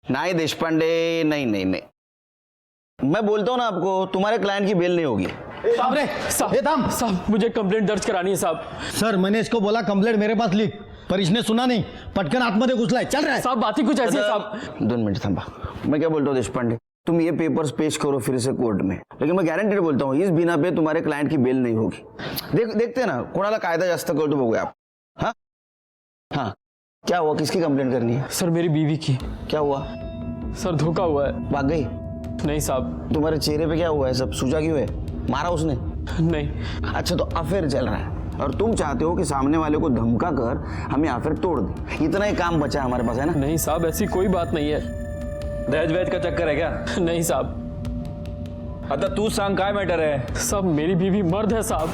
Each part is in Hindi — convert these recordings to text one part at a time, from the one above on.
नहीं देशपांडे, नहीं नहीं नहीं, मैं बोलता हूँ ना आपको, तुम्हारे क्लाइंट की बेल नहीं होगी। साहब मुझे कंप्लेंट दर्ज करानी है साहब। सर मैंने इसको बोला कंप्लेंट मेरे पास लिख, पर इसने सुना नहीं, पटकन आतमध्ये घुसलाय। चल रहा है साहब, बात ही कुछ ऐसी है साहब। 2 मिनट थांबा, मैं क्या बोलता हूँ देशपांडे, तुम ये पेपर्स पेश करो फिर से कोर्ट में, लेकिन मैं गारंटेड बोलता हूँ इस बिना पे तुम्हारे क्लाइंट की बेल नहीं होगी। देखते ना कोणाला कायदा जास्त कळतो बघूया आप। हाँ हाँ, क्या हुआ, किसकी कंप्लेंट करनी है? सर मेरी बीवी की। क्या हुआ? सर धोखा हुआ है। भाग गई? नहीं साहब। तुम्हारे चेहरे पे क्या हुआ है, सब सूजा क्यों है? मारा उसने? नहीं। अच्छा, तो अफेयर चल रहा है और तुम चाहते हो कि सामने वाले को धमका कर हमें अफेयर तोड़ दे, इतना ही काम बचा हमारे पास, है ना? नहीं साहब, ऐसी कोई बात नहीं है। दहेज वहेज का चक्कर है क्या? नहीं साहब। आता तू सांग काय मॅटर आहे? साहब मेरी बीवी मर्द है साहब।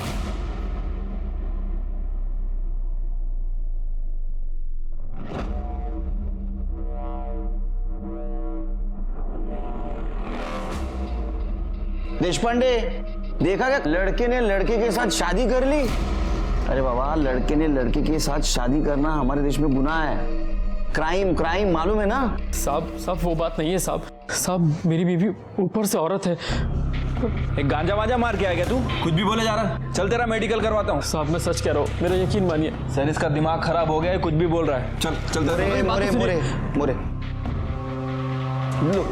देशपांडे, देखा क्या लड़के ने लड़के के साथ शादी कर ली? अरे बाबा, लड़के ने लड़के के साथ शादी करना हमारे देश में गुनाह है, क्राइम, क्राइम, मालूम है ना? साहब वो बात नहीं है साहब। साहब मेरी बीवी ऊपर से औरत है। एक गांजा वांजा मार के आ गया तू? कुछ भी बोले जा रहा। चल तेरा मेडिकल करवाता हूँ। साहब मैं सच कह रहा हूँ, मेरा यकीन मानिए। सर इसका दिमाग खराब हो गया है, कुछ भी बोल रहा है। चल चल मोरे मोरे मोरे मोरे लो,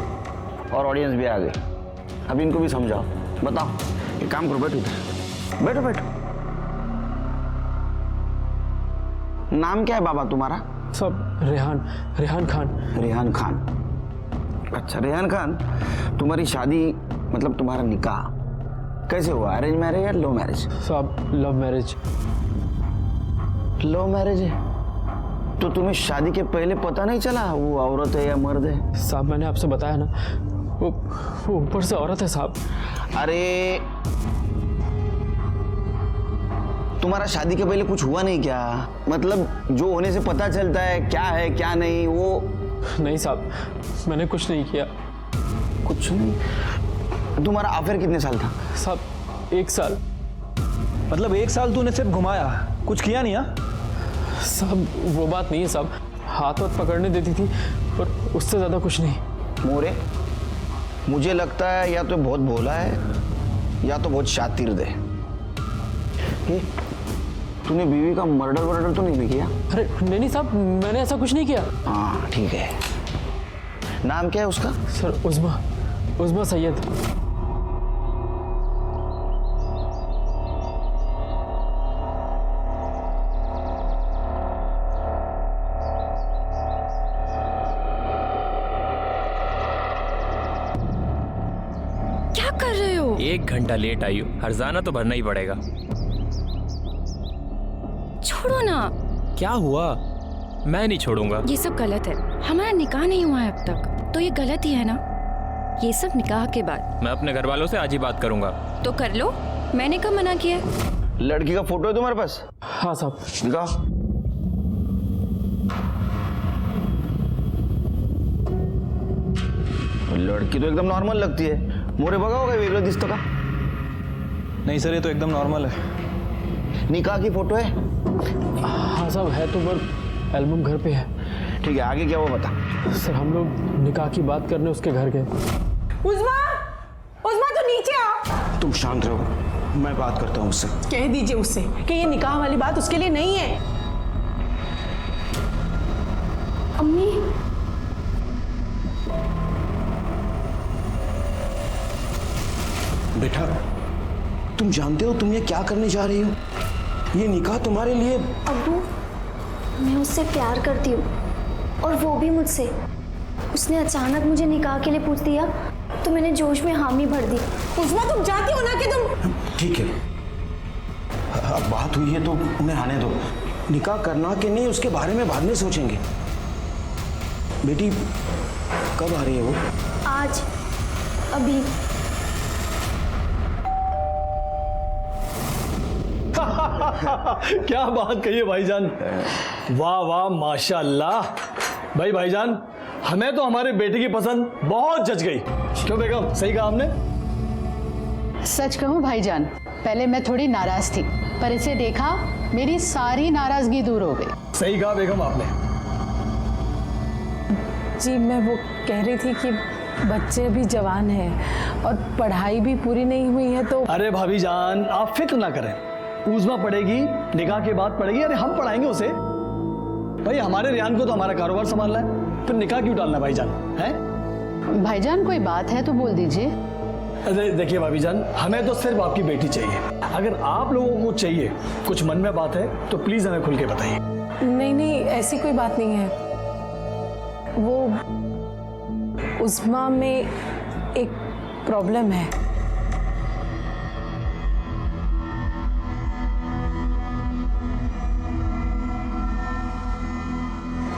और ऑडियंस भी आ गई, अब इनको भी समझाओ। बताओ, एक काम करो, बैठो इधर, बैठो बैठो। नाम क्या है बाबा तुम्हारा? साहब रेहान खान। रेहान खान। अच्छा रेहान खान, तुम्हारी शादी मतलब तुम्हारा निकाह कैसे हुआ? अरेंज मैरिज या लव मैरिज? साहब लव मैरिज। लव मैरिज है तो तुम्हें शादी के पहले पता नहीं चला वो औरत है या मर्द है? साहब मैंने आपसे बताया ना, वो ऊपर से औरत है साहब। अरे तुम्हारा शादी के पहले कुछ हुआ नहीं क्या? मतलब जो होने से पता चलता है क्या है क्या नहीं, वो? नहीं साहब, मैंने कुछ नहीं किया। कुछ नहीं? तुम्हारा अफेयर कितने साल था? साहब 1 साल। मतलब 1 साल तूने सिर्फ घुमाया, कुछ किया नहीं? हाँ साहब वो बात नहीं है साहब, हाथ वाथ पकड़ने देती थी पर उससे ज्यादा कुछ नहीं। मोरे, मुझे लगता है या तो बहुत भोला है या तो बहुत शातिर है। तूने बीवी का मर्डर तो नहीं किया? अरे नहीं साहब, मैंने ऐसा कुछ नहीं किया। हाँ ठीक है। नाम क्या है उसका? सर उज़्मा सैयद। क्या कर रहे हो? 1 घंटा लेट आई हो, हर्जाना तो भरना ही पड़ेगा। छोड़ो ना। क्या हुआ? मैं नहीं छोड़ूंगा। ये सब गलत है, हमारा निकाह नहीं हुआ है अब तक, तो ये गलत ही है ना? ये सब निकाह के बाद। मैं अपने घर वालों से आज ही बात करूंगा। तो कर लो, मैंने कब मना किया? लड़की का फोटो है तुम्हारे पास? हाँ साहब। दिखाओ। लड़की तो एकदम नॉर्मल लगती है, मोरे बघा होगा वेगळं दिसतं का? नहीं सर, ये तो एकदम नॉर्मल है। निकाह की फोटो है? हाँ साहब है तो, पर एल्बम घर पे है। ठीक है, आगे क्या हुआ बता। सर हम लोग निकाह की बात करने उसके घर गए। उज़्मा तो नीचे आओ। तुम शांत रहो, मैं बात करता हूँ उससे। कह दीजिए उससे कि ये निकाह वाली बात उसके लिए नहीं है। अम्मी बेटा, तुम जानते हो तुम ये क्या करने जा रही हो? ये निकाह तुम्हारे लिए। अब्बू, मैं उससे प्यार करती हूँ और वो भी मुझसे। उसने अचानक मुझे निकाह के लिए पूछ दिया तो मैंने जोश में हामी भर दी। उज़्मा तुम चाहती हो ना कि तुम। ठीक है, अब बात हुई है तो उन्हें आने दो। निकाह करना कि नहीं उसके बारे में बाद में सोचेंगे। बेटी कब आ रही है वो? आज, अभी। क्या बात कही है भाईजान, वाह वाह माशाल्लाह। भाईजान, हमें तो हमारे बेटे की पसंद बहुत जच गई। क्यों बेगम, सही कहा हमने? सच कहूं भाईजान, पहले मैं थोड़ी नाराज थी, पर इसे देखा मेरी सारी नाराजगी दूर हो गई। सही कहा बेगम आपने। जी मैं वो कह रही थी कि बच्चे अभी जवान हैं और पढ़ाई भी पूरी नहीं हुई है तो अरे भाभी जान आप फिक्र ना करें, उज़मा पढ़ेगी, निकाह के बाद पढ़ेगी। अरे हम पढ़ाएंगे उसे। भाई हमारे रियान को तो हमारा कारोबार संभालना है, फिर निकाह क्यों डालना भाईजान है? भाईजान कोई बात है तो बोल दीजिए। अरे देखिए भाभी जान, हमें तो सिर्फ आपकी बेटी चाहिए। अगर आप लोगों को चाहिए, कुछ मन में बात है तो प्लीज हमें खुल के बताइए। नहीं नहीं ऐसी कोई बात नहीं है। वो उस्मा में एक प्रॉब्लम है।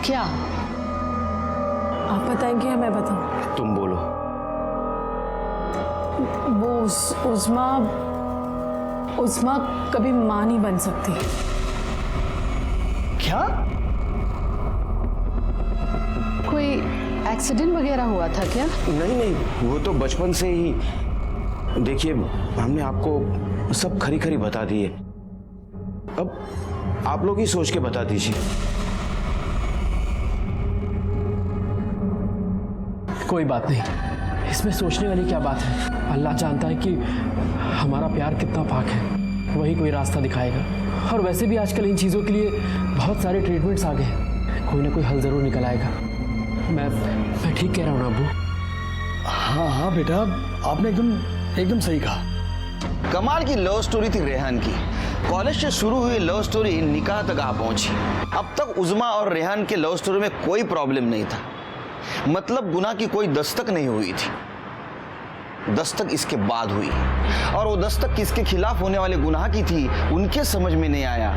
क्या? आप बताएंगे या मैं बताऊं? तुम बोलो। वो उस्मा कभी मां नहीं बन सकती। क्या? कोई एक्सीडेंट वगैरह हुआ था क्या? नहीं नहीं, वो तो बचपन से ही। देखिए हमने आपको सब खरी खरी बता दी है, अब आप लोग ही सोच के बता दीजिए। कोई बात नहीं, इसमें सोचने वाली क्या बात है। अल्लाह जानता है कि हमारा प्यार कितना पाक है, वही कोई रास्ता दिखाएगा। और वैसे भी आजकल इन चीज़ों के लिए बहुत सारे ट्रीटमेंट्स आ गए हैं, कोई ना कोई हल ज़रूर निकल आएगा। मैं ठीक कह रहा हूँ ना अब्बू? हाँ हाँ बेटा, आपने एकदम सही कहा। कमाल की लव स्टोरी थी रेहान की। कॉलेज से शुरू हुई लव स्टोरी निकाह तक आ पहुंची। अब तक उज़मा और रेहान के लव स्टोरी में कोई प्रॉब्लम नहीं था, मतलब गुनाह की कोई दस्तक नहीं हुई थी। दस्तक इसके बाद हुई, और वो दस्तक किसके खिलाफ होने वाले गुनाह की थी उनके समझ में नहीं आया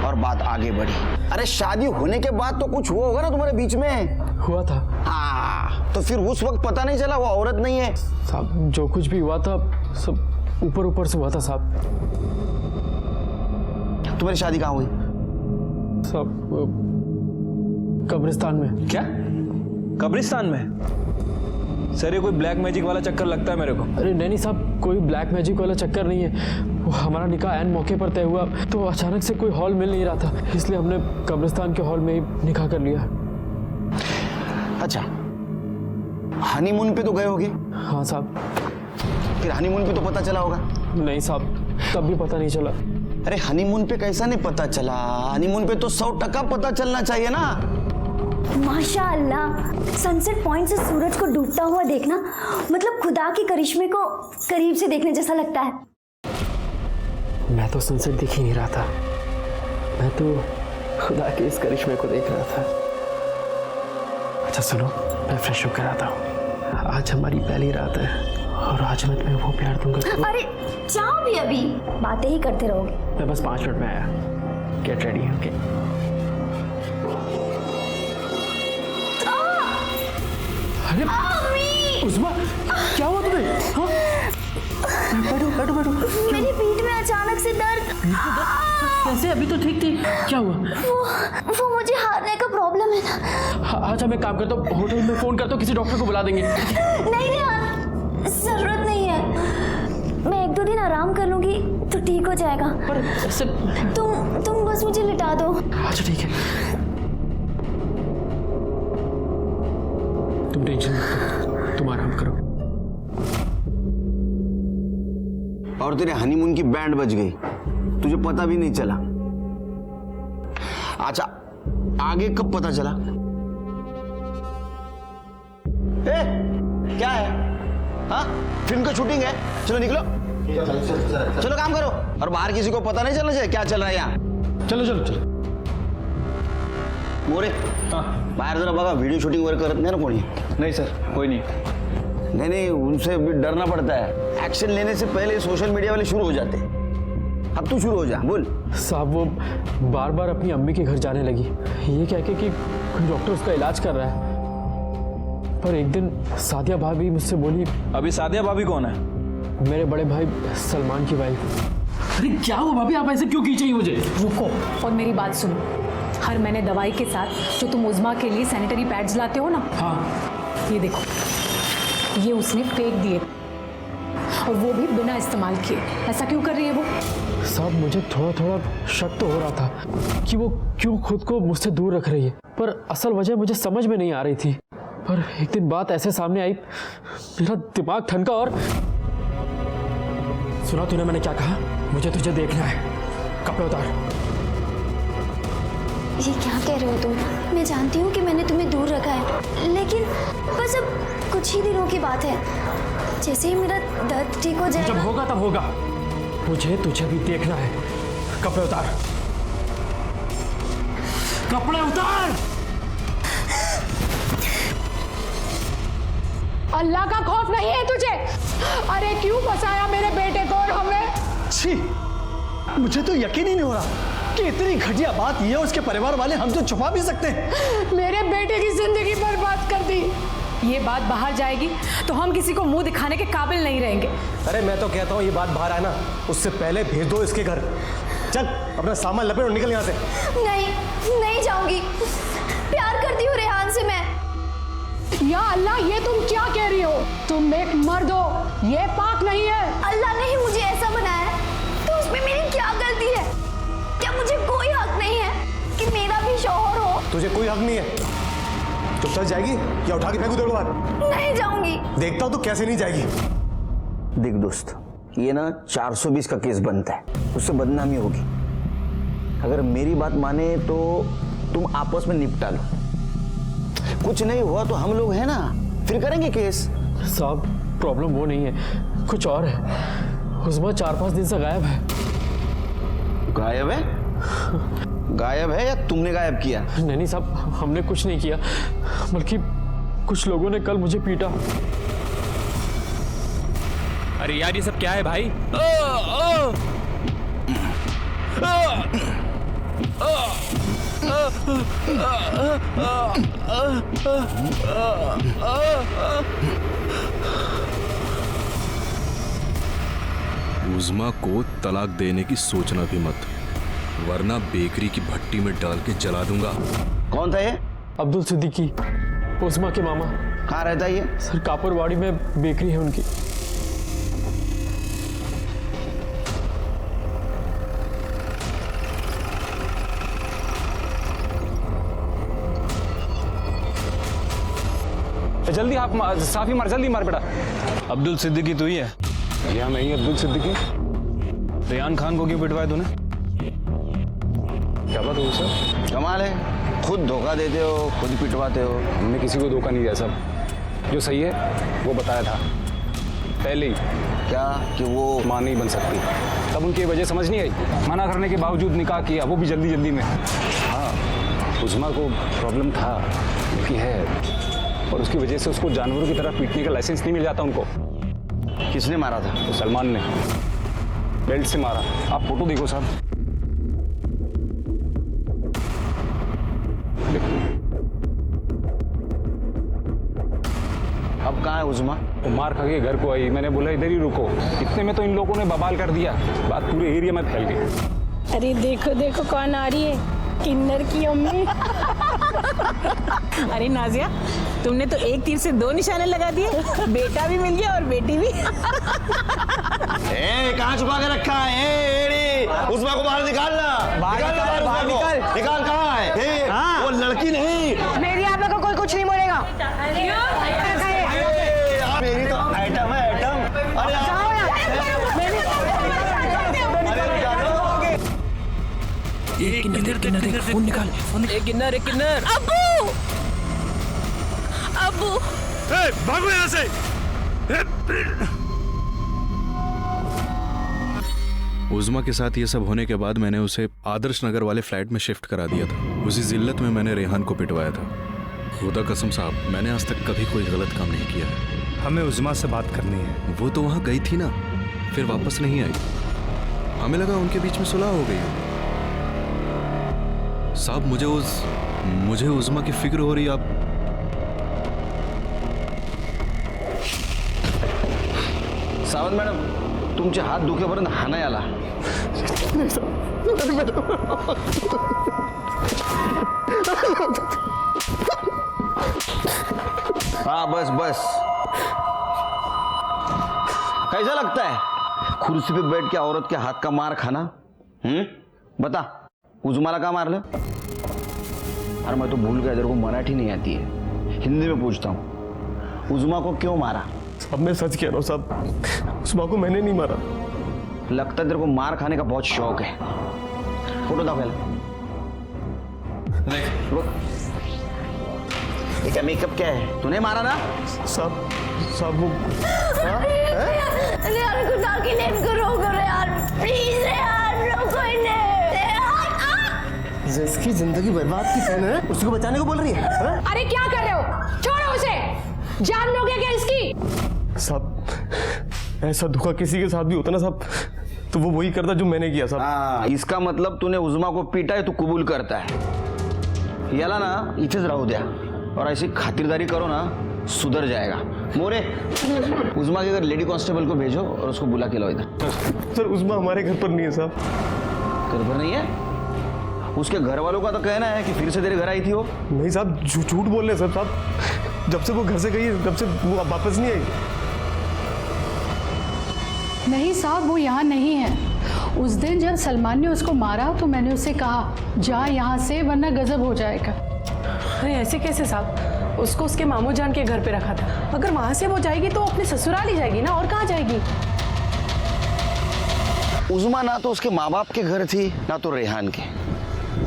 और बात आगे बढ़ी। अरे शादी होने के बाद तो कुछ हुआ होगा ना तुम्हारे बीच में? हुआ था। हाँ, तो फिर उस वक्त पता नहीं चला वो औरत नहीं है? साहब जो कुछ भी हुआ था सब ऊपर से हुआ था साहब। तुम्हारी शादी कहाँ हुई? साहब कब्रिस्तान में। क्या कब्रिस्तान में? सर ये कोई ब्लैक मैजिक वाला चक्कर लगता है मेरे को। अरे नहीं साहब, कोई ब्लैक मैजिक वाला चक्कर नहीं है। वो हमारा निकाह ऐन मौके पर तय हुआ तो अचानक से कोई हॉल मिल नहीं रहा था, इसलिए हमने कब्रिस्तान के हॉल में ही निकाह कर लिया। अच्छा, हनीमून पे तो गए होगे? हाँ साहब। फिर हनीमून पे तो पता चला होगा? नहीं साहब, तब भी पता नहीं चला। अरे हनीमून पे कैसा नहीं पता चला? हनीमून पे तो 100% पता चलना चाहिए ना। माशाअल्लाह, सनसेट पॉइंट से सूरज को डूबता हुआ देखना मतलब खुदा के करिश्मे को करीब से देखने जैसा लगता है। मैं तो सनसेट दिख ही नहीं रहा था, मैं तो खुदा के इस करिश्मे को देख रहा था। अच्छा सुनो, मैं फ्रेश होकर आता हूँ। आज हमारी पहली रात है और आज मैं तुम्हें वो प्यार दूंगा। अरे जाओ भी, अभी बातें ही करते रहोगे। मैं बस 5 मिनट में आया। Get ready. ओके। अरे उस्मा, क्या हुआ तुम्हें? हाँ? बैठो। मेरी पीठ में अचानक से दर्द। कैसे? अभी तो ठीक थी, क्या हुआ? वो मुझे हारने का प्रॉब्लम है ना। अच्छा मैं काम करता हूँ, होटल में फोन करता हूँ, किसी डॉक्टर को बुला देंगे। नहीं जरूरत नहीं है, मैं 1-2 दिन आराम कर लूंगी तो ठीक हो जाएगा। पर ऐसे तुम बस मुझे लिटा दो। अच्छा ठीक है, तुम टेंशन मत लो, तुम आराम करो। और तेरे हनीमून की बैंड बज गई, तुझे पता भी नहीं चला। अच्छा आगे कब पता चला? क्या है? हाँ, फिल्म का शूटिंग है, चलो निकलो। चलो काम करो, और बाहर किसी को पता नहीं चलना चाहिए क्या चल रहा है यहाँ। चलो। मोरे, बाहर जरा बघा, वीडियो शूटिंग वगैरह करत नहीं ना कोणी? नहीं सर, कोई नहीं। नहीं, उनसे भी डरना पड़ता है। एक्शन लेने से पहले सोशल मीडिया वाले शुरू हो जाते हैं। अब तू शुरू हो जा, बोल। साहब वो बार बार अपनी अम्मी के घर जाने लगी, ये कह के कि कोई डॉक्टर उसका इलाज कर रहा है। पर एक दिन सादिया भाभी मुझसे बोली। अभी सादिया भाभी कौन है? मेरे बड़े भाई सलमान की वाइफ। अरे क्या हुआ भाभी, आप ऐसे क्यों खींच रही मुझे? रुको और मेरी बात सुनो। हर महीने दवाई के साथ जो तुम उज़मा के लिए सैनिटरी पैड्स लाते हो ना, हाँ ये देखो, ये उसने फेंक दिए और वो भी बिना इस्तेमाल किए। ऐसा क्यों कर रही है वो? साहब मुझे थोड़ा शक तो हो रहा था कि वो क्यों खुद को मुझसे दूर रख रही है, पर असल वजह मुझे समझ में नहीं आ रही थी। पर एक दिन बात ऐसे सामने आई, मेरा दिमाग ठनका और सुना तूने मैंने क्या कहा? मुझे तुझे देखना है, कपड़े उतार। ये क्या कह रहे हो तुम? मैं जानती हूँ कि मैंने तुम्हें दूर रखा है, लेकिन बस अब कुछ ही दिनों की बात है। जैसे ही मेरा दर्द ठीक हो जब जाएगा। होगा तब होगा, मुझे तुझे भी देखना है। कपड़े उतार, कपड़े उतार। अल्लाह का खौफ नहीं है तुझे? अरे क्यों फंसाया मेरे बेटे को और हमें? छी, मुझे तो यकीन ही नहीं हो रहा कि इतनी घटिया बात ये उसके परिवार वाले हमसे छुपा भी सकते हैं। मेरे बेटे की जिंदगी बर्बाद कर दी। ये बात बाहर जाएगी तो हम किसी को मुंह दिखाने के काबिल नहीं रहेंगे। अरे मैं तो कहता हूँ ये बात बाहर आए ना, उससे पहले भेज दो इसके घर। चल अपना सामान लपेट और निकल यहाँ से। नहीं जाऊंगी। प्यार करती हूँ रेहान से मैं। या अल्लाह, ये तुम क्या कह रही हो? तुम एक मर्द हो, ये पाक नहीं है। अल्लाह ने ही मुझे ऐसा बनाया है, तो उसमें मेरी क्या गलती है? क्या मुझे कोई हक नहीं है कि मेरा भी शौहर हो? तुझे कोई हक नहीं है। तो चल जाएगी या उठा के फेंकू तेरे को बाहर? नहीं जाऊंगी। देखता हूँ तो कैसे नहीं जाएगी। देख दोस्त, ये ना 420 का केस बनता है, उससे बदनामी होगी। अगर मेरी बात माने तो तुम आपस में निपटा लो। कुछ नहीं हुआ तो हम लोग हैं ना, फिर करेंगे केस। साहब प्रॉब्लम वो नहीं है, कुछ और है। उस्मा 4-5 दिन से गायब है। गायब है? गायब है या तुमने गायब किया? नहीं साहब, हमने कुछ नहीं किया, बल्कि कुछ लोगों ने कल मुझे पीटा। अरे यार ये सब क्या है भाई? उज़्मा को तलाक देने की सोचना भी मत, वरना बेकरी की भट्टी में डाल के जला दूंगा। कौन था ये? अब्दुल सिद्दीकी, उस्मा के मामा। कहाँ रहता है ये? सर कापुरवाड़ी में बेकरी है उनकी। जल्दी आप साफी मार, जल्दी मार बेटा। अब्दुल सिद्दीकी तू ही है? भैया मैं ही अब्दुल सिद्दीकी। रेहान खान को क्यों पिटवाया तूने? क्या बात हो सर? कमाल है, खुद धोखा देते हो, खुद पिटवाते हो। हमने किसी को धोखा नहीं दिया सब, जो सही है वो बताया था पहले ही। क्या कि वो मां नहीं बन सकती, तब उनकी वजह समझ नहीं आई। मना करने के बावजूद निकाह किया, वो भी जल्दी जल्दी में। हाँ, उज़्मा को प्रॉब्लम था, उनकी है, और उसकी वजह से उसको जानवरों की तरह पीटने का लाइसेंस नहीं मिल जाता उनको। किसने मारा था? तो सलमान ने बेल्ट से मारा। आप फोटो देखो साहब। अब कहाँ है उज़्मा? वो मार खा के घर को आई, मैंने बोला इधर ही रुको। इतने में तो इन लोगों ने बवाल कर दिया, बात पूरे एरिया में फैल गई। अरे देखो देखो कौन आ रही है, किन्नर की अम्मी। अरे नाजिया, तुमने तो एक तीर से 2 निशाने लगा दिए, बेटा भी मिल गया और बेटी भी। कहाँ छुपा के रखा है? उज़्मा को बाहर निकालना। निकाल कहाँ है? वो लड़की नहीं। मेरी आप लोगों को कोई कुछ नहीं बोलेगा। मेरी तो आइटम है, आइटम। फोन निकाल। किन्नर किन्नर। अब्बू, अब्बू, भागो यहाँ से। उज़्मा के साथ ये सब होने के बाद मैंने उसे आदर्श नगर वाले फ्लैट में शिफ्ट करा दिया था। उसी जिल्लत में मैंने रेहान को पिटवाया था। खुदा कसम साहब, मैंने आज तक कभी कोई गलत काम नहीं किया है। हमें उज़्मा से बात करनी है। वो तो वहाँ गई थी ना, फिर वापस नहीं आई। हमें लगा उनके बीच में सुलह हो गई है। साहब मुझे उज़्मा की फिक्र हो रही। आप सावंत मॅडम, तुमचे हात दुखेपर्यंत हा नाही आला। हाँ बस बस। कैसा लगता है कुर्सी पे बैठ के औरत के हाथ का मार खाना? बता, उज़्माला का मारलं? अरे मैं तो भूल गया, तेरे को मराठी नहीं आती है। हिंदी में पूछता हूँ, उज़मा को क्यों मारा? अब मैं सच कह रहा हूँ साहब, उज़मा को मैंने नहीं मारा। लगता है तेरे को मार खाने का बहुत शौक है। फोटो दाखिल देख, क्या मेकअप क्या है? तूने मारा ना? साहब वो रेहान को ताकि लेट करो यार, प्लीज रेहान, रोको इन्हें। जिसकी जिंदगी बर्बाद की बहन है, उसको बचाने को बोल रही है? अरे क्या कर रहे हो? छोड़ो उसे, जान लोगे क्या इसकी? साहब ऐसा धोखा किसी के साथ भी होता ना साहब, तो वो वही करता जो मैंने किया साहब। हाँ, इसका मतलब तूने उज़मा को पीटा है, तू कबूल करता है। याला ना इथेच राहू द्या और ऐसी खातिरदारी करो ना, सुधर जाएगा। मोरे, उज़मा के घर लेडी कांस्टेबल को भेजो और उसको बुला के लाओ इधर। सर उज़मा हमारे घर पर नहीं है साहब। घर पर नहीं है? उसके घर वालों का तो कहना है कि फिर से तेरे घर आई थी वो। नहीं साहब, झूठ बोल रहे हैं साहब। जब से वो घर से गई है, तब से वो वापस नहीं आई। नहीं साहब, वो यहाँ नहीं है। उस दिन जब सलमान ने उसको मारा तो मैंने उससे कहा जा यहाँ से, वरना गजब हो जाएगा। अरे ऐसे कैसे साहब? उसको उसके मामू जान के घर पे रखा था। अगर वहां से वो जाएगी तो अपने ससुराल ही जाएगी ना, और कहाँ जाएगी? उज़मा ना तो उसके माँ बाप के घर थी, ना तो रेहान के।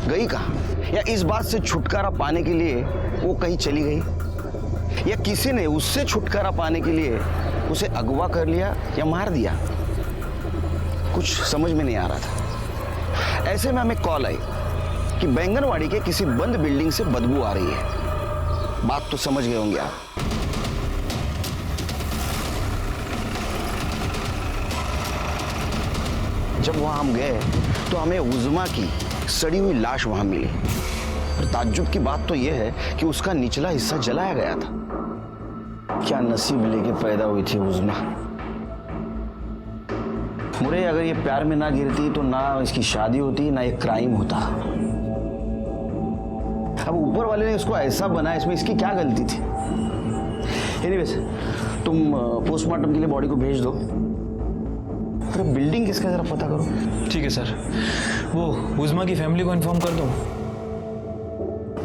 गई कहाँ? या इस बात से छुटकारा पाने के लिए वो कहीं चली गई, या किसी ने उससे छुटकारा पाने के लिए उसे अगवा कर लिया या मार दिया? कुछ समझ में नहीं आ रहा था। ऐसे में हमें कॉल आई कि बैंगनवाड़ी के किसी बंद बिल्डिंग से बदबू आ रही है। बात तो समझ गए होंगे आप। जब वहां हम गए तो हमें उज़मा की सड़ी हुई लाश वहां मिली। और ताज्जुब की बात तो यह है कि उसका निचला हिस्सा जलाया गया था। क्या नसीब लेके पैदा हुई थी उज़मा। मुरे, अगर ये प्यार में ना गिरती तो ना इसकी शादी होती, ना ये क्राइम होता। अब ऊपर वाले ने इसको ऐसा बनाया, इसमें इसकी क्या गलती थी? एनीवेज, तुम पोस्टमार्टम के लिए बॉडी को भेज दो। अरे बिल्डिंग किसका, जरा पता करो। ठीक है सर, वो उज़मा की फैमिली को इन्फॉर्म कर दूं?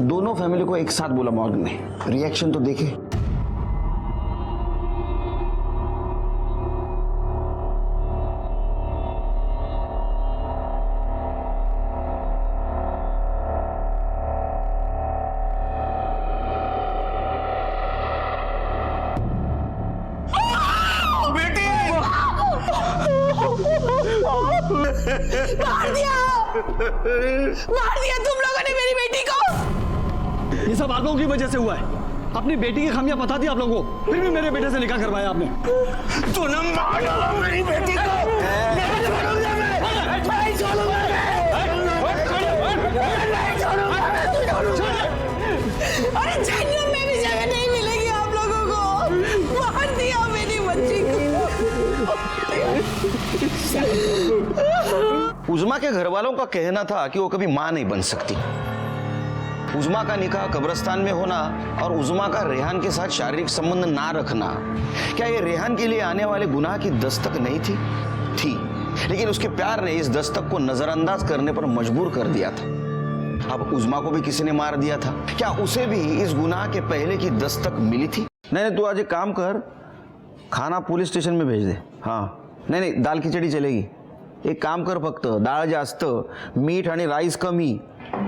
दोनों फैमिली को एक साथ बोला मॉर्ग में, रिएक्शन तो देखे। मार दिया तुम लोगों ने मेरी बेटी को। ये सब आप लोगों की वजह से हुआ है। अपनी बेटी की खामियां बता दी आप लोगों को, फिर भी मेरे बेटे से निकाह करवाया आपने। तूने मार डाला मेरी बेटी को। अरे जन्नत में भी जगह नहीं मिलेगी आप लोगों को। मार दिया मेरी बच्ची को। उज़मा के घर वालों का कहना था कि वो कभी मां नहीं बन सकती। उज़मा का निकाह कब्रिस्तान में होना और उज़मा का रेहान के साथ शारीरिक संबंध ना रखना, क्या ये रेहान के लिए आने वाले गुनाह की दस्तक नहीं थी? लेकिन उसके प्यार ने इस दस्तक को नजरअंदाज करने पर मजबूर कर दिया था। अब उज़मा को भी किसी ने मार दिया था, क्या उसे भी इस गुनाह के पहले की दस्तक मिली थी? नहीं, तू आज एक काम कर, खाना पुलिस स्टेशन में भेज दे। हाँ, नहीं, दाल खिचड़ी चलेगी। एक काम कर, फक्त डाळ जास्त, मीठ आणि राईस कमी।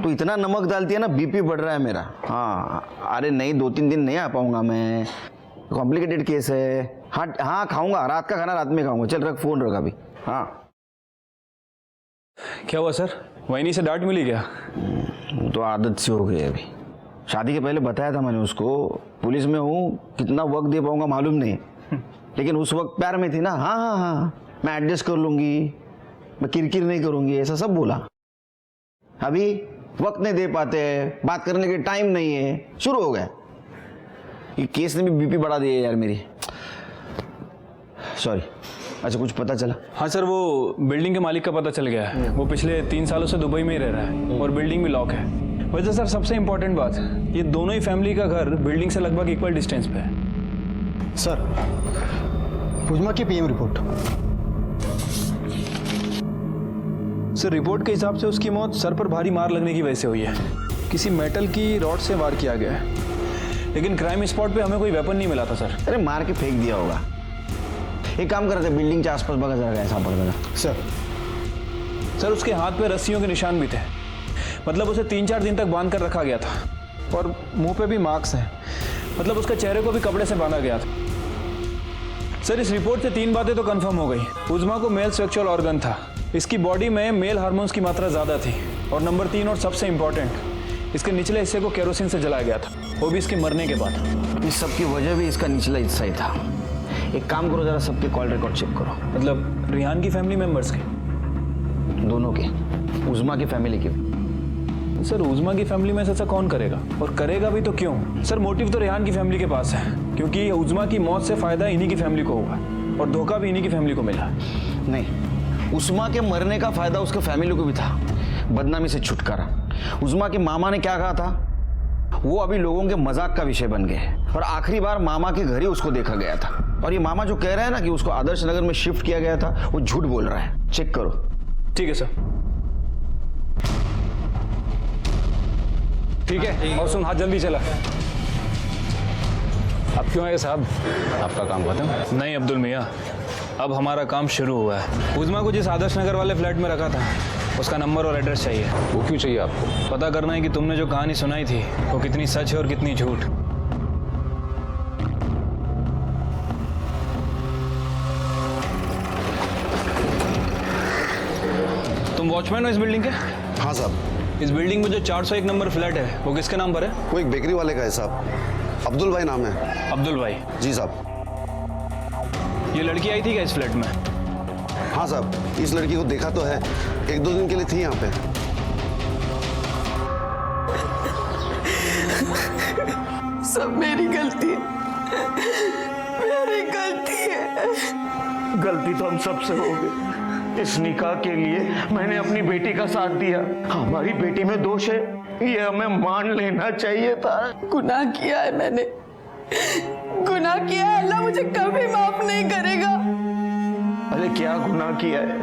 तो इतना नमक डालती है ना, बीपी बढ़ रहा है मेरा। हाँ, अरे नहीं, 2-3 दिन नहीं आ पाऊंगा मैं, कॉम्प्लिकेटेड केस है। हाँ खाऊंगा, रात का खाना रात में खाऊंगा। चल रख, फोन रख अभी। हाँ, क्या हुआ सर, वहीनी से डांट मिली क्या? वो तो आदत सी हो गई अभी। शादी के पहले बताया था मैंने उसको, पुलिस में हूँ, कितना वक्त दे पाऊंगा मालूम नहीं, लेकिन उस वक्त प्यार में थी ना। हाँ, मैं एडजस्ट कर लूंगी, मैं किरकिर नहीं करूंगी, ऐसा सब बोला। अभी वक्त नहीं दे पाते, बात करने के टाइम नहीं है, शुरू हो गया। ये केस ने भी बीपी बढ़ा दिया यार मेरी। सॉरी। अच्छा, कुछ पता चला? हाँ सर, वो बिल्डिंग के मालिक का पता चल गया है। वो पिछले 3 सालों से दुबई में ही रह रहा है और बिल्डिंग भी लॉक है। वैसे सर, सबसे इंपॉर्टेंट बात, ये दोनों ही फैमिली का घर बिल्डिंग से लगभग इक्वल डिस्टेंस पे है। सर, उज़मा की पीएम रिपोर्ट। सर, रिपोर्ट के हिसाब से उसकी मौत सर पर भारी मार लगने की वजह से हुई है। किसी मेटल की रॉड से वार किया गया है। लेकिन क्राइम स्पॉट पे हमें कोई वेपन नहीं मिला था सर। अरे मार के फेंक दिया होगा। एक काम करते, बिल्डिंग के आसपास बगा जरा कैसा पड़ गया। सर उसके हाथ पे रस्सियों के निशान भी थे, मतलब उसे 3-4 दिन तक बांध कर रखा गया था और मुंह पे भी मार्क्स हैं, मतलब उसके चेहरे को भी कपड़े से बांधा गया था। सर इस रिपोर्ट से 3 बातें तो कंफर्म हो गई। उज़्मा को मेल सेक्सुअल ऑर्गन था, इसकी बॉडी में मेल हार्मोन्स की मात्रा ज़्यादा थी, और नंबर 3 और सबसे इम्पॉर्टेंट, इसके निचले हिस्से को केरोसिन से जलाया गया था, वो भी इसके मरने के बाद। इस सब की वजह भी इसका निचला हिस्सा ही था। एक काम करो, जरा सबके कॉल रिकॉर्ड चेक करो। मतलब रिहान की फैमिली मेंबर्स के? दोनों के, उज़्मा की फैमिली के। सर उज़्मा की फैमिली में से ऐसा कौन करेगा, और करेगा भी तो क्यों? सर मोटिव तो रेहान की फैमिली के पास है, क्योंकि उज़्मा की मौत से फायदा इन्हीं की फैमिली को हुआ और धोखा भी इन्हीं की फैमिली को मिला। नहीं, उज़्मा के मरने का फायदा उसके फैमिली को भी था, बदनामी से छुटकारा। उज़्मा के मामा ने क्या कहा था वो अभी लोगों के मजाक का विषय बन गए, और आखिरी बार मामा के घर ही उसको देखा गया था। और ये मामा जो कह रहा है ना कि उसको आदर्श नगर में शिफ्ट किया गया था, वो झूठ बोल रहा है। चेक करो। ठीक है सर। ठीक है, और सुन, हाथ जल्दी चला। अब क्यों आए साहब, आपका काम खत्म? नहीं अब्दुल मियाँ, अब हमारा काम शुरू हुआ है। उज़्मा को जिस आदर्श नगर वाले फ्लैट में रखा था, उसका नंबर और एड्रेस चाहिए। वो क्यों चाहिए आपको? पता करना है कि तुमने जो कहानी सुनाई थी वो कितनी सच है और कितनी झूठ। तुम वॉचमैन हो इस बिल्डिंग के? हाँ साहब। इस बिल्डिंग में जो 401 नंबर फ्लैट है वो किसके नाम पर है? वो एक बेकरी वाले का है साहब, अब्दुल भाई नाम है। अब्दुल भाई? जी साहब। ये लड़की आई थी क्या इस फ्लैट में? हाँ साहब, इस लड़की को देखा तो है, 1-2 दिन के लिए थी यहाँ पे। सब मेरी गलती है, मेरी गलती है। गलती तो हम सबसे हो गई। इस निकाह के लिए मैंने अपनी बेटी का साथ दिया, हमारी बेटी में दोष है, ये हमें मान लेना चाहिए था। गुनाह किया है मैंने, गुनाह किया है, अल्लाह मुझे कभी माफ नहीं करेगा। अरे क्या गुनाह किया है,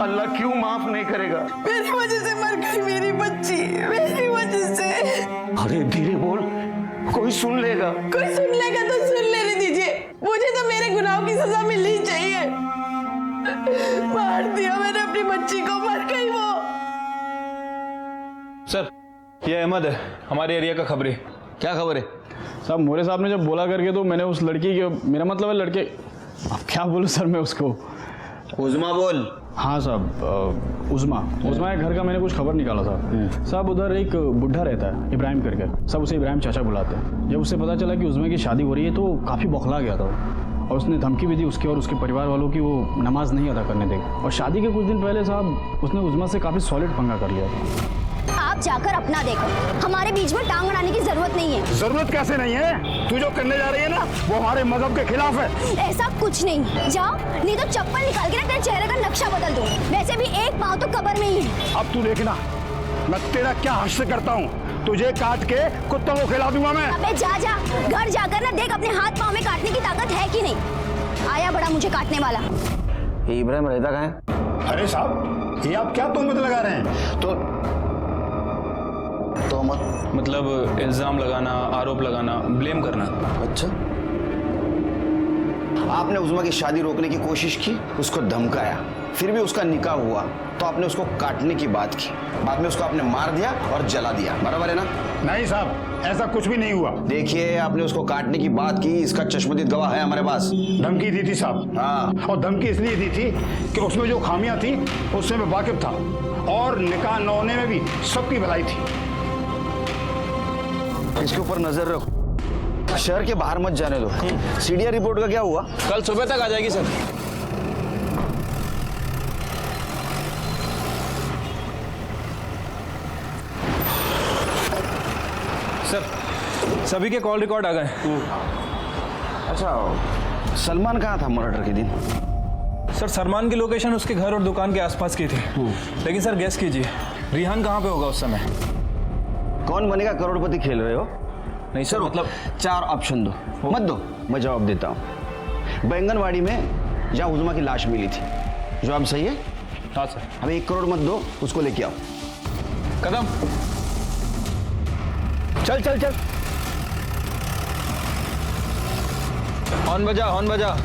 अल्लाह क्यों माफ नहीं करेगा? मेरी वजह से मर गई मेरी बच्ची, मेरी वजह से। अरे धीरे बोल, कोई सुन लेगा। कोई सुन लेगा तो सुन लेने दीजिए, मुझे तो मेरे गुनाहों की सजा मिलनी चाहिए। मार दिया मैंने अपनी बच्ची को, मर गई वो। सर ये अहमद है, हमारे एरिया का खबरी। क्या खबर है साहब? मोरे साहब ने जब बोला करके तो मैंने उस लड़की के, मेरा मतलब है लड़के, अब क्या बोलूँ सर मैं उसको? उज़्मा बोल। हाँ साहब, उज़्मा के घर का मैंने कुछ खबर निकाला साहब। साहब उधर एक बुढ़ा रहता है इब्राहिम करके, सब उसे इब्राहिम चाचा बुलाते हैं। जब उससे पता चला कि उज़्मा की शादी हो रही है तो काफ़ी बौखला गया था वो, और उसने धमकी भी दी उसके और उसके परिवार वालों की, वो नमाज नहीं अदा करने देगा। और शादी के कुछ दिन पहले साहब उसने उज़्मा से काफ़ी सॉलिड पंगा कर लिया था। आप जाकर अपना देखो, हमारे बीच में टांग अड़ाने की जरूरत नहीं है। जरूरत कैसे नहीं है? तू जो करने जा रही है ना वो हमारे मजहब के खिलाफ है। ऐसा कुछ नहीं, जाओ, नहीं तो चप्पल निकाल के ना तेरे चेहरे का नक्शा बदल दूं। वैसे भी एक पाँव तो कब्र में ही है। अब तू देखना मैं तेरा क्या हश्र करता हूँ, तुझे काट के कुत्तों को खिला दूंगा मैं। अबे जा घर जाकर ना देख अपने हाथ पाँव में काटने की ताकत है कि नहीं। आया बड़ा मुझे काटने वाला। ये इब्राहिम रहता कहाँ है? अरे साहब ये आप क्या तोहमत लगा रहे हैं? तो मतलब इल्जाम लगाना, आरोप लगाना, ब्लेम करना। अच्छा, आपने उज़्मा की शादी रोकने की कोशिश की, उसको धमकाया, फिर भी उसका निकाह हुआ तो आपने उसको काटने की बात की, बाद में उसको आपने मार दिया और जला दिया, बराबर है ना? नहीं साहब, ऐसा कुछ भी नहीं हुआ। देखिए, आपने उसको काटने की बात की, इसका चश्मदीद गवाह है हमारे पास। धमकी दी थी साहब। हाँ, और धमकी इसलिए दी थी कि उसमें जो खामियां थी उससे मैं वाकिफ था, और निकाह न होने में भी सबकी भलाई थी। इसके ऊपर नजर रखो, शहर के बाहर मत जाने दो। सीडीआर रिपोर्ट का क्या हुआ? कल सुबह तक आ जाएगी सर। सर सभी के कॉल रिकॉर्ड आ गए। अच्छा, सलमान कहाँ था मर्डर के दिन? सर सलमान की लोकेशन उसके घर और दुकान के आसपास की थी, लेकिन सर गेस कीजिए रेहान कहाँ पे होगा उस समय? कौन बनेगा करोड़पति खेल रहे हो? नहीं सर, मतलब 4 ऑप्शन दो। मत दो, मैं जवाब देता हूँ। बैंगनवाड़ी में जहाँ उज़्मा की लाश मिली थी, जवाब सही है? हाँ सर। हमें 1 करोड़ मत दो, उसको लेके आओ। कदम चल चल चल। हॉर्न बजा, हॉर्न बजा।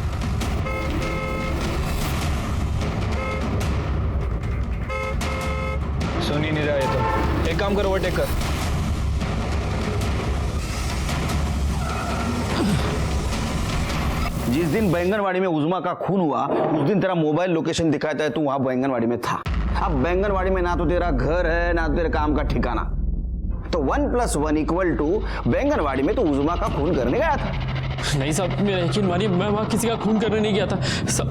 सुन ही नहीं रहा ये तो। एक काम कर, ओवरटेक कर। जिस दिन बैंगनवाड़ी में उज़मा का खून हुआ उस दिन तेरा मोबाइल लोकेशन दिखाता है तू वहां बैंगनवाड़ी में था। अब बैंगनवाड़ी में ना तो तेरा घर है ना तो तेरे काम का ठिकाना, तो 1+1 = बैंगनवाड़ी में तो उज़मा का खून करने गया था। नहीं साहब, मेरा यकीन मानिए, मैं वहाँ किसी का खून करने नहीं गया था। सब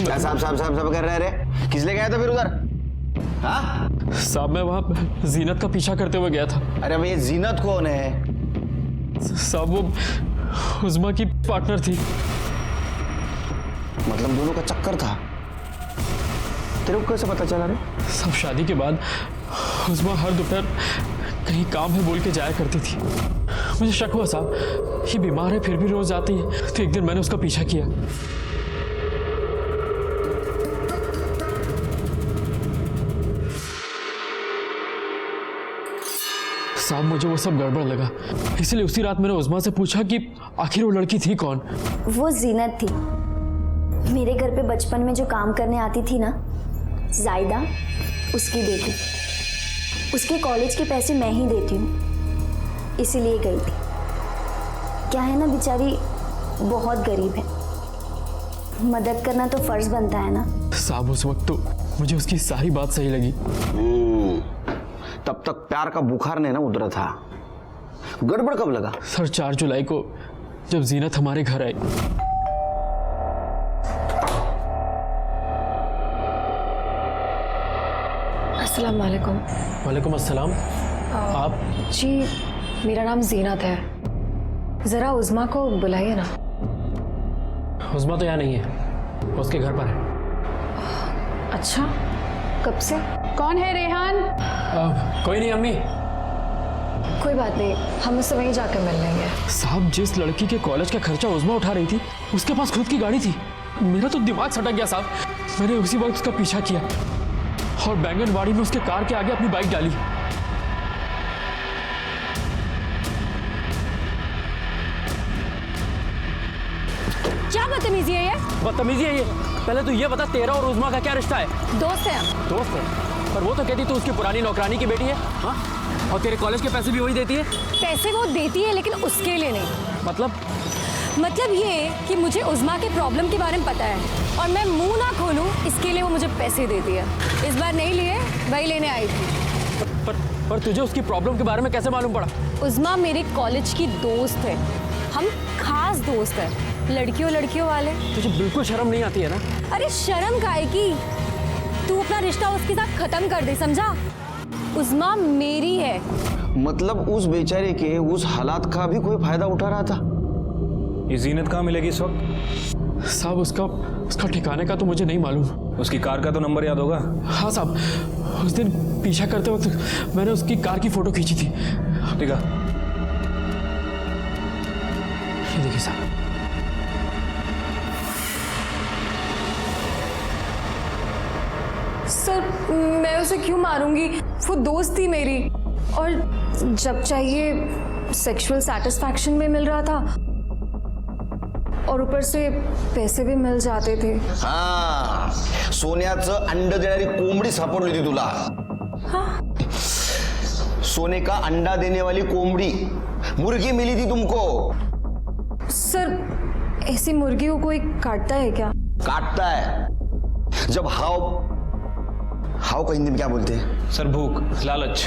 कर रहे रे, किस लिए गया था फिर उधर? हाँ साहब, मैं वहाँ जीनत का पीछा करते हुए गया था। अरे भाई, जीनत कौन है? साहब, वो उज़मा की पार्टनर थी। मतलब दोनों का चक्कर था? तेरे को कैसे पता चला रे? सब शादी के बाद उज़मा हर दोपहर कहीं काम है बोल के जाया करती थी। मुझे शक हुआ साहब, ये बीमार है फिर भी रोज आती है, तो एक दिन मैंने उसका पीछा किया। साहब, मुझे वो सब गड़बड़ लगा, इसलिए उसी रात मैंने उज़मा से पूछा कि आखिर वो लड़की थी कौन। वो जीनत थी, मेरे घर पे बचपन में जो काम करने आती थी ना, जायदा, उसकी बेटी। उसके कॉलेज के पैसे मैं ही देती हूँ, इसीलिए गई थी। क्या है ना, बेचारी बहुत गरीब है, मदद करना तो फर्ज बनता है ना। साहब, उस वक्त तो मुझे उसकी सारी बात सही लगी। तब तक प्यार का बुखार नहीं ना उतरा था। गड़बड़ कब लगा? सर, 4 जुलाई को जब जीनत हमारे घर आई। अस्सलाम वालेकुम। वालेकुम अस्सलाम। आप? जी, मेरा नाम जीनत है। ज़रा उज़मा को बुलाइए ना। उज़मा तो यहाँ नहीं है, उसके घर पर है। अच्छा, कब से? कौन है रेहान? कोई नहीं अम्मी। कोई बात नहीं, हम उससे वहीं जाकर मिल लेंगे। साहब, जिस लड़की के कॉलेज का खर्चा उज़मा उठा रही थी, उसके पास खुद की गाड़ी थी। मेरा तो दिमाग सटक गया साहब। मैंने उसी वक्त उसका पीछा किया और बैंगनवाड़ी में उसके कार के आगे अपनी बाइक डाली। क्या बदतमीजी है ये? बदतमीजी है ये? पहले तो ये बता, तेरा और उज़मा का क्या रिश्ता है? दोस्त है हम। दोस्त है? पर वो तो कहती तू उसकी पुरानी नौकरानी की बेटी है। हाँ? और तेरे कॉलेज के पैसे भी वही देती है? पैसे वो देती है, लेकिन उसके लिए नहीं। मतलब ये कि मुझे उज़मा के प्रॉब्लम के बारे में पता है और मैं मुंह ना खोलूं, इसके लिए वो मुझे पैसे देती है। इस बार नहीं लिए, वही लेने आई थी। पर तुझे उसकी प्रॉब्लम के बारे में कैसे मालूम पड़ा? उज़मा मेरे कॉलेज की दोस्त है, हम खास दोस्त हैं, लड़कियों वाले। तुझे बिल्कुल शर्म नहीं आती है ना? अरे शर्म काहे की? तू अपना रिश्ता उसके साथ खत्म कर दे, समझा? उज़मा मेरी है। मतलब उस बेचारे के उस हालात का भी कोई फायदा उठा रहा था? ये जीनत कहाँ मिलेगी इस वक्त? साहब, उसका ठिकाने का तो मुझे नहीं मालूम। उसकी कार का तो नंबर याद होगा? हाँ साहब, उस दिन पीछा करते वक्त मैंने उसकी कार की फोटो खींची थी। ठीक है, ये देखिए साहब। सर, मैं उसे क्यों मारूंगी? वो दोस्त थी मेरी, और जब चाहिए सेक्सुअल सेटिस्फैक्शन भी मिल रहा था और ऊपर से पैसे भी मिल जाते थे। हाँ, सोन्याचं अंड देणारी कोंबडी सापडली होती तुला। हाँ? सोने का अंडा देने वाली कोंबड़ी, मुर्गी मिली थी तुमको। सर, ऐसी मुर्गी को कोई काटता है क्या? काटता है जब हाव का हिंदी में क्या बोलते हैं? सर, भूख, लालच।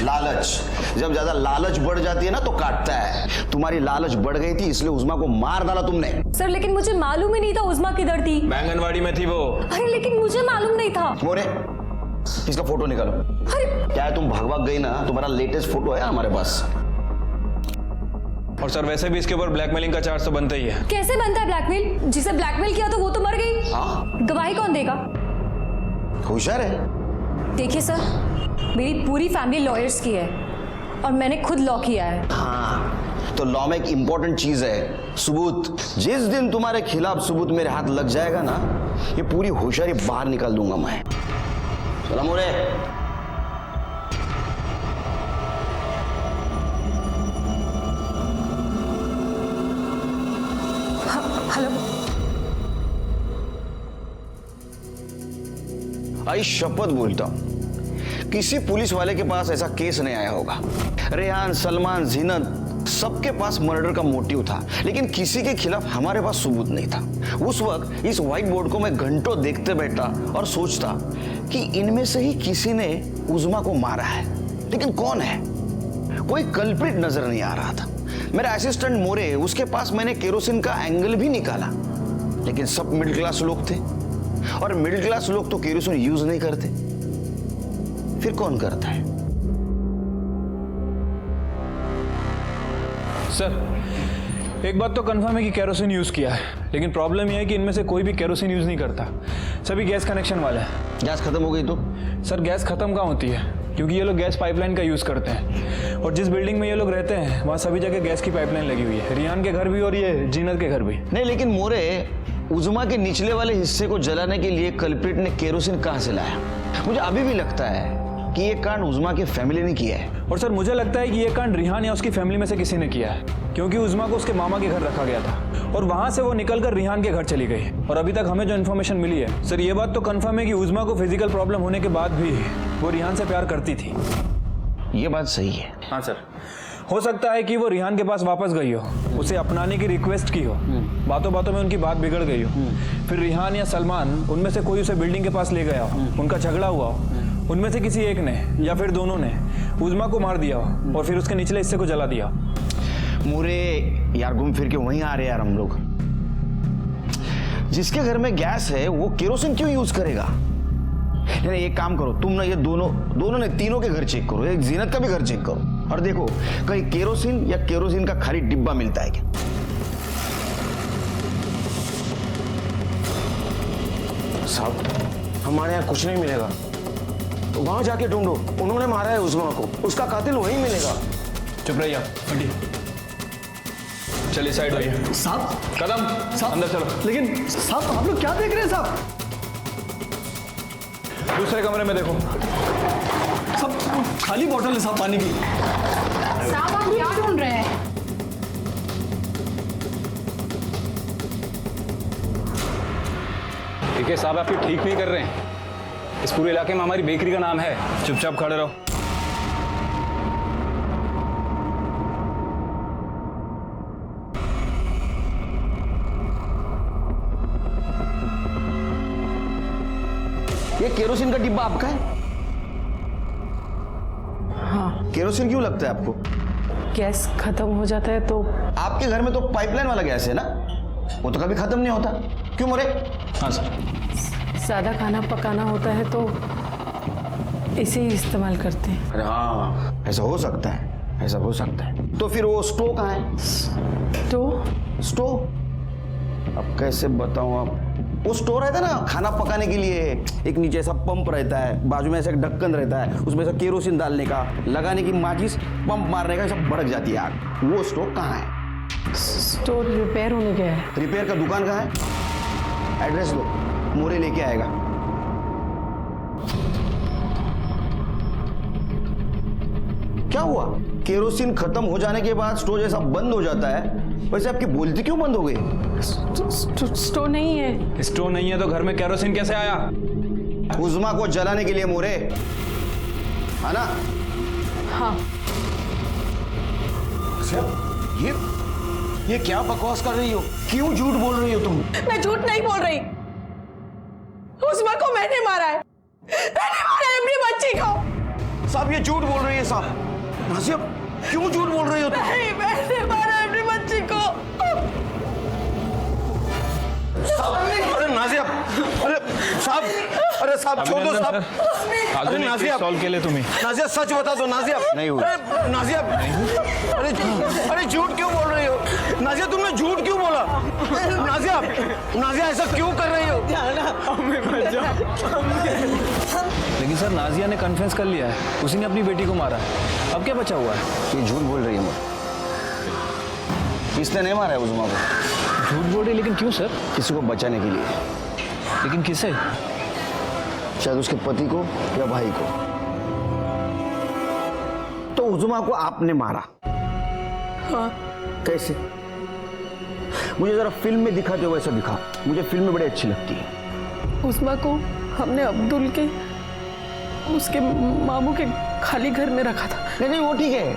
जब ज्यादा लालच बढ़ जाती है ना तो काटता है। तुम्हारी लालच बढ़ गई थी, इसलिए उज़मा को मार डाला तुमने। सर, लेकिन मुझे मालूम ही नहीं था उज़मा किधर थी। बैंगनवाड़ी में थी वो। अरे लेकिन मुझे मालूम नहीं था। मोरे, इसका फोटो निकालो। अरे क्या है, तुम भाग गई ना, तुम्हारा लेटेस्ट फोटो है हमारे पास। और सर, वैसे भी इसके ऊपर ब्लैकमेलिंग का चार्ज तो बनता ही है। कैसे बनता है ब्लैकमेल? जिसे ब्लैकमेल किया तो वो तो मर गई। हाँ, गवाही कौन देगा? होशियार है। देखिए सर, मेरी पूरी फैमिली लॉयर्स की है और मैंने खुद लॉ किया है। हाँ, तो लॉ में एक इंपॉर्टेंट चीज है, सबूत। जिस दिन तुम्हारे खिलाफ सबूत मेरे हाथ लग जाएगा ना, ये पूरी होशियारी बाहर निकाल दूंगा मैं। सलाम हो रे। हेलो आई शपथ बोलता हूं, किसी पुलिस वाले के पास ऐसा केस नहीं आया होगा। रेहान, सलमान, जीनत सबके पास मर्डर का मोटिव था, लेकिन किसी के खिलाफ हमारे पास सबूत नहीं था। उस वक्त इस व्हाइट बोर्ड को मैं घंटों देखते बैठा और सोचता कि इनमें से ही किसी ने उज़्मा को मारा है, लेकिन कौन है? कोई कल्प्रिट नजर नहीं आ रहा था। मेरा असिस्टेंट मोरे, उसके पास मैंने केरोसिन का एंगल भी निकाला, लेकिन सब मिडिल क्लास लोग थे, और मिडिल क्लास लोग तो केरोसिन यूज नहीं करते। फिर कौन करता है? सर, एक बात तो कंफर्म है कि केरोसिन यूज किया है, लेकिन प्रॉब्लम यह है कि इनमें से कोई भी केरोसिन यूज नहीं करता। सभी गैस कनेक्शन वाले हैं। गैस खत्म हो गई तो? सर, गैस खत्म कहाँ होती है, क्योंकि ये लोग गैस पाइपलाइन का यूज करते हैं, और जिस बिल्डिंग में ये लोग रहते हैं वहाँ सभी जगह गैस की पाइपलाइन लगी हुई है। रियान के घर भी और ये जीनत के घर भी। नहीं, लेकिन मोरे, उज़्मा के निचले वाले हिस्से को जलाने के लिए कल्प्रिट ने केरोसिन कहां से लाया? मुझे अभी भी लगता है कि ये कांड उज़्मा की फैमिली ने किया है। और सर, मुझे लगता है कि ये कांड रिहान या उसकी फैमिली में से किसी ने किया है, क्योंकि उज़्मा को उसके मामा के घर रखा गया था और वहां से वो निकलकर रिहान के घर चली गई। और अभी तक हमें जो इन्फॉर्मेशन मिली है सर, ये बात तो कंफर्म है कि उज़्मा को फिजिकल प्रॉब्लम होने के बाद भी वो रिहान से प्यार करती थी। ये बात सही है। हाँ सर, हो सकता है कि वो रिहान के पास वापस गई हो, उसे अपनाने की रिक्वेस्ट की हो, बातों बातों में उनकी बात बिगड़ गई हो, फिर रिहान या सलमान उनमें से कोई उसे बिल्डिंग के पास ले गया हो, उनका झगड़ा हुआ हो, उनमें से किसी एक ने या फिर दोनों ने उज़्मा को मार दिया हो और फिर उसके निचले हिस्से को जला दिया। मोरे यार, घूम फिर के वहीं आ रहे यार हम लोग। जिसके घर में गैस है वो केरोसिन क्यों यूज करेगा? नहीं, एक काम करो तुम ना, ये दोनों ने तीनों के घर चेक करो, एक जीनत का भी घर चेक करो और देखो कहीं केरोसिन या केरोसिन का खाली डिब्बा मिलता है क्या। साहब, हमारे यहाँ कुछ नहीं मिलेगा, वहां जाके ढूंढो, उन्होंने मारा है उज़्मा को, उसका कातिल वहीं मिलेगा। चुप रहिए, हटिए, चलिए साइड होइए। साहब, कदम साहब, अंदर चलो। लेकिन साहब, आप लोग क्या देख रहे हैं साहब? दूसरे कमरे में देखो। सब खाली बोतल है साहब पानी की। साहब, आप क्या ढूंढ रहे हैं? देखिए साहब, आप ये ठीक नहीं कर रहे हैं। इस पूरे इलाके में हमारी बेकरी का नाम है। चुपचाप खड़े रहो। ये केरोसिन का डिब्बा आपका है? हाँ। केरोसिन क्यों लगता है आपको? गैस खत्म हो जाता है तो। आपके घर में तो पाइपलाइन वाला गैस है ना, वो तो कभी खत्म नहीं होता। क्यों मोरे? हाँ सर, ज़्यादा खाना पकाना होता है तो इसे ही इस्तेमाल करते हैं। अरे हाँ, ऐसा हो सकता है, ऐसा हो सकता है। तो फिर वो स्टोव कहाँ है? स्टोव? अब कैसे बताऊं आप? वो स्टोव रहता है ना खाना पकाने के लिए, एक नीचे ऐसा पंप रहता है, बाजू में ऐसा एक ढक्कन रहता है, उसमें ऐसा केरोसिन डालने का, लगाने की माचिस, पंप मारने का, सब भड़क जाती है आग। वो स्टोव कहाँ है? स्टोव रिपेयर होने गया है। रिपेयर का दुकान कहाँ है? एड्रेस दो, मोरे लेके आएगा। क्या हुआ? केरोसिन खत्म हो जाने के बाद स्टोव जैसा बंद हो जाता है, वैसे आपकी बोलती क्यों बंद हो गई? स्टोव नहीं है। स्टोव नहीं है तो घर में केरोसिन कैसे आया? उज़्मा को जलाने के लिए मोरे, है ना? हाँ। ये क्या बकवास कर रही हो? क्यों झूठ बोल रही हो तुम? मैं झूठ नहीं बोल रही, उज़्मा को मैंने मारा है, मैंने मारा है अपनी बच्ची को। साहब, ये झूठ बोल रही है साहब। नाज़िया, क्यों झूठ बोल रही हो तुम? नहीं, मैंने मारा है अपनी बच्ची को। अरे नाज़िया, अरे साहब, अरे साहब छोड़ दो साहब। अरे नाज़िया, सॉल्व के लिए तुम्हें। नाज़िया सच बता दो नाज़िया। नहीं हुई। अरे नाज़िया, अरे झूठ क्यों बोल रही हो? नाज़िया, तुमने झूठ क्यों बोला? नाज़िया, नाज़िया ऐसा क्यों कर रही हो? लेकिन सर, नाजिया ने कन्फेस कर लिया है, उसी ने अपनी बेटी को मारा है। अब क्या बचा हुआ है? ये झूठ बोल रही है मोरे। इसने नहीं मारा है उज़्मा को। झूठ बोल रही, लेकिन क्यों सर? किसी को बचाने के लिए। लेकिन किसे? शायद उसके पति को या भाई को। तो उज़्मा को आपने मारा? हाँ। कैसे? मुझे जरा फिल्म में दिखाते हो वैसा दिखा, मुझे फिल्म में बड़ी अच्छी लगती है। उज़्मा को हमने अब्दुल के उसके मामू के खाली घर में रखा था। नहीं नहीं वो ठीक है,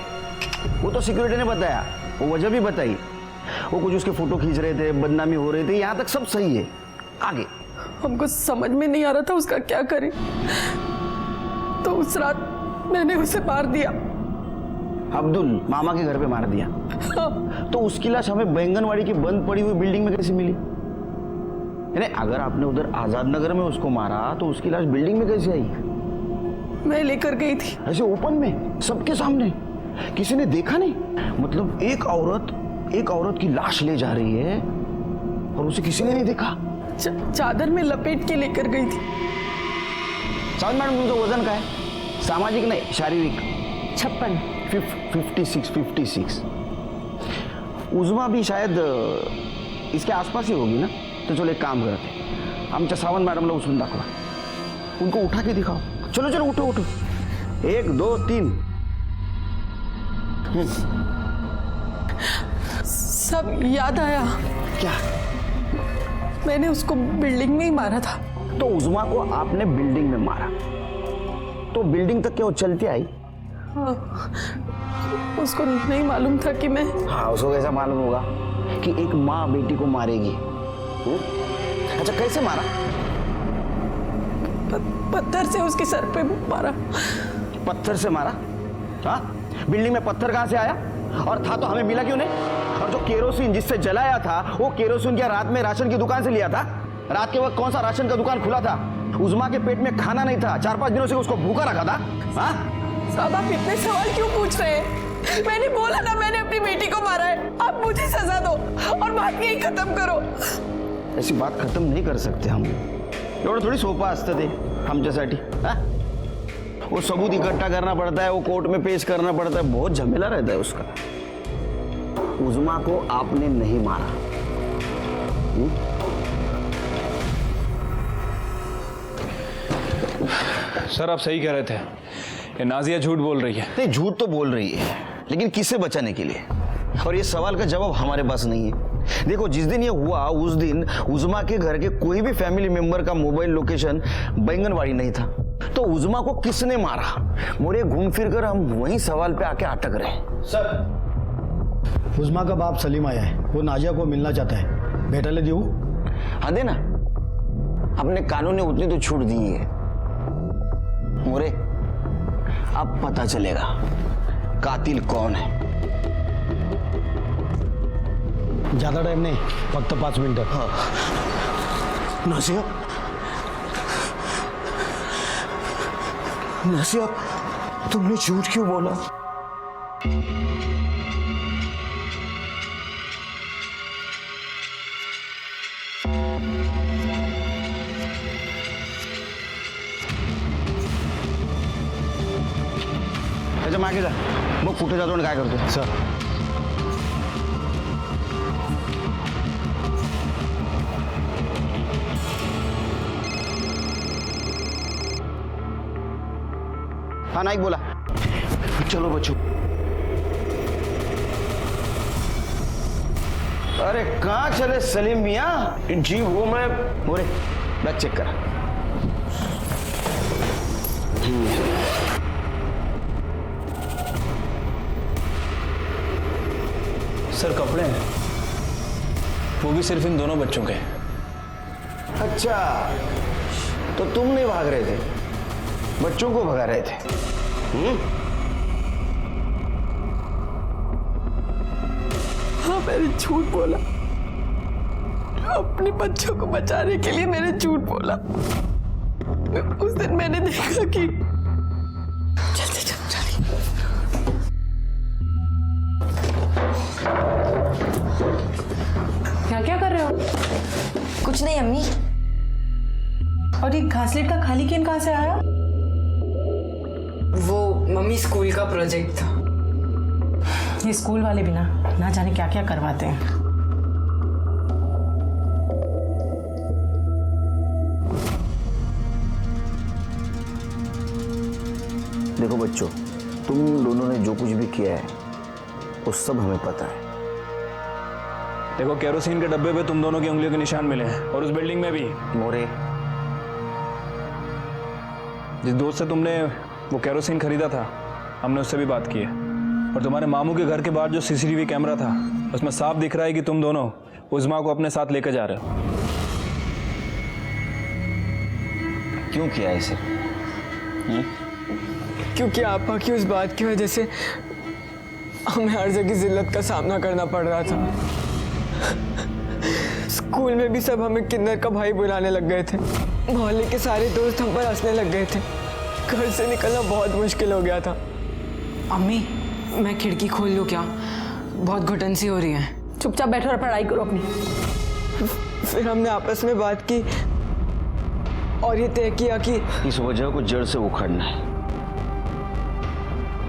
वो तो सिक्योरिटी ने बताया, वो वजह भी बताई। वो कुछ उसके फोटो खींच रहे थे, बदनामी हो रही थी, यहाँ तक सब सही है। आगे हमको समझ में नहीं आ रहा था उसका क्या करें, तो उस रात मैंने उसे मार दिया। अब्दुल मामा के घर पे मार दिया? हाँ। तो उसकी लाश हमें बैंगनवाड़ी की बंद पड़ी हुई बिल्डिंग में कैसे मिली? यानी अगर आपने उधर आजाद नगर में उसको मारा तो उसकी लाश बिल्डिंग में कैसे आई? मैं लेकर गई थी। ऐसे ओपन में सबके सामने? किसी ने देखा नहीं? मतलब एक औरत की लाश ले जा रही है और उसे किसी ने नहीं देखा? चादर में लपेट के लेकर गई थी। साउंड मैडम तुमचं वजन काय? सामाजिक नहीं शारीरिक? 56 उज़मा भी शायद इसके आसपास ही होगी ना? तो चलो एक काम करते, आमच्या सावंत मैडमला उचलून दाखवा, उनको उठा के दिखाओ। चलो चलो उठो उठो, 1 2 3। सब याद आया। क्या? मैंने उसको बिल्डिंग में ही मारा था। तो उज़मा को आपने बिल्डिंग में मारा, तो बिल्डिंग तक क्या वो चलती आई? हाँ, उसको नहीं मालूम था कि मैं। हाँ उसको कैसा मालूम होगा कि एक माँ बेटी को मारेगी? अच्छा कैसे मारा? पत्थर से उसके सर पे मारा। पत्थर से मारा? हाँ बिल्डिंग में पत्थर कहाँ से आया? और था तो हमें मिला क्यों नहीं? और जो केरोसिन जिससे जलाया था वो केरोसिन क्या रात में राशन की दुकान से लिया था? रात के वक्त कौन सा राशन का दुकान खुला था? उज़मा के पेट में खाना नहीं था, 4-5 दिनों से उसको भूखा रखा था। हाँ साहब आप इतने सवाल क्यों पूछ रहे हैं? मैंने बोला ना मैंने अपनी बेटी को मारा है, आप मुझे सजा दो और बात यही खत्म करो। ऐसी बात खत्म नहीं कर सकते हम, एवढं थोड़ी सोपं असतं ते आमच्यासाठी। वो सबूत इकट्ठा करना पड़ता है, वो कोर्ट में पेश करना पड़ता है, बहुत झमेला रहता है उसका। उज़मा को आपने नहीं मारा। सर आप सही कह रहे थे, ये नाजिया झूठ बोल रही है। नहीं झूठ तो बोल रही है, लेकिन किससे बचाने के लिए? और ये सवाल का जवाब हमारे पास नहीं है। देखो जिस दिन ये हुआ उस दिन उज़मा के घर के कोई भी फैमिली मेंबर का मोबाइल लोकेशन बैंगनवाड़ी नहीं था। तो उज़मा को किसने मारा? मोरे घूम फिर कर हम वही सवाल पे आके अटक रहे हैं। सर उज़मा का बाप सलीम आया है, वो नाजिया को मिलना चाहता है, भेटाले देऊ? हाँ देना, अपने कानून ने उतनी तो छूट दी है। मोरे अब पता चलेगा कातिल कौन है। ज्यादा टाइम नहीं, फक्त 5 मिनिटं। हाँ नाजिया, नाजिया तुमने झूठ क्यों बोला? त्याच्या मागे जा, बघ कुठे जातो आणि काय करतो। सर हाँ नाइक बोला, चलो बच्चों। अरे कहाँ चले सलीम मियाँ? जी वो मैं बोले बैग चेक करा। सर कपड़े हैं, वो भी सिर्फ इन दोनों बच्चों के। अच्छा तो तुम नहीं भाग रहे थे, बच्चों को भगा रहे थे? हाँ मैंने झूठ बोला, अपने बच्चों को बचाने के लिए मैंने झूठ बोला। उस दिन मैंने देखा कि क्या कर रहे हो? कुछ नहीं अम्मी। और ये घासलेट का खाली केन कहाँ से आया? वो मम्मी स्कूल का प्रोजेक्ट था। ये स्कूल वाले भी ना जाने क्या क्या करवाते हैं। देखो बच्चों, तुम दोनों ने जो कुछ भी किया है वो सब हमें पता है। देखो केरोसिन के डब्बे पे तुम दोनों की उंगलियों के निशान मिले हैं और उस बिल्डिंग में भी। मोरे जिस दोस्त से तुमने वो केरोसिन खरीदा था, हमने उससे भी बात की है। और तुम्हारे मामू के घर के बाहर जो सीसीटीवी कैमरा था, उसमें साफ दिख रहा है कि तुम दोनों उज़्मा को अपने साथ लेकर जा रहे हो। क्यों किया ऐसे? क्योंकि आपा की उस बात की वजह से हमें हर जगह जिल्लत का सामना करना पड़ रहा था। स्कूल में भी सब हमें किन्नर का भाई बुलाने लग गए थे। मोहल्ले के सारे दोस्त हम पर हंसने लग गए थे। घर से निकलना बहुत मुश्किल हो गया था। अम्मी, मैं खिड़की खोल लूँ क्या? बहुत घुटन सी हो रही है। चुपचाप बैठो और पढ़ाई करो अपनी। फिर हमने आपस में बात की और ये तय किया कि इस वजह को जड़ से उखाड़ना है।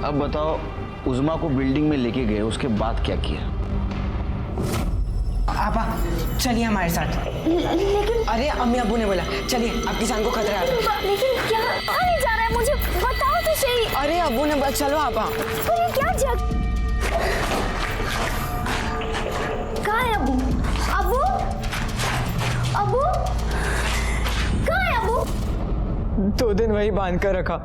अब बताओ, उज़्मा को बिल्डिंग में लेके गए, उसके बाद क्या किया? आपा चलिए हमारे साथ। लेकिन अरे अम्मी अब्बू ने बोला चलिए, आपकी जान को खतरा है। लेकिन क्या आने जा रहा है, मुझे बताओ तो सही। अरे अब्बू ने बोला चलो आपा। पर ये क्या जग? कहाँ है अब्बू? अब्बू? अब्बू? कहाँ है अब्बू? 2 दिन वही बांध कर रखा,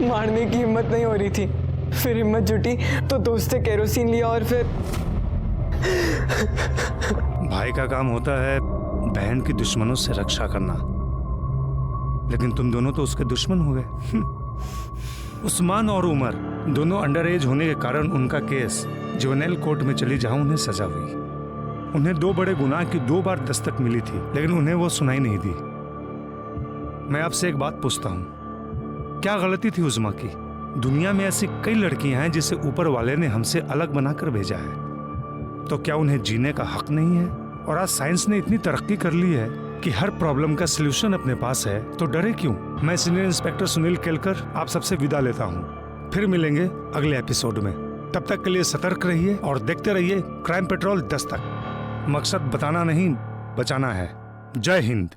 मारने की हिम्मत नहीं हो रही थी। फिर हिम्मत जुटी तो दोस्त से केरोसिन लिया और फिर भाई का काम होता है बहन की दुश्मनों से रक्षा करना, लेकिन तुम दोनों तो उसके दुश्मन हो गए। उस्मान और उमर दोनों अंडर एज होने के कारण उनका केस जुवेनाइल कोर्ट में चली जहां उन्हें सजा हुई। उन्हें 2 बड़े गुनाह की 2 बार दस्तक मिली थी, लेकिन उन्हें वो सुनाई नहीं दी। मैं आपसे एक बात पूछता हूं, क्या गलती थी उज़्मा की? दुनिया में ऐसी कई लड़कियां हैं जिसे ऊपर वाले ने हमसे अलग बनाकर भेजा है, तो क्या उन्हें जीने का हक नहीं है? और आज साइंस ने इतनी तरक्की कर ली है कि हर प्रॉब्लम का सलूशन अपने पास है, तो डरे क्यों? मैं सीनियर इंस्पेक्टर सुनील केलकर आप सबसे विदा लेता हूँ। फिर मिलेंगे अगले एपिसोड में। तब तक के लिए सतर्क रहिए और देखते रहिए क्राइम पेट्रोल दस्तक। मकसद बताना नहीं, बचाना है। जय हिंद।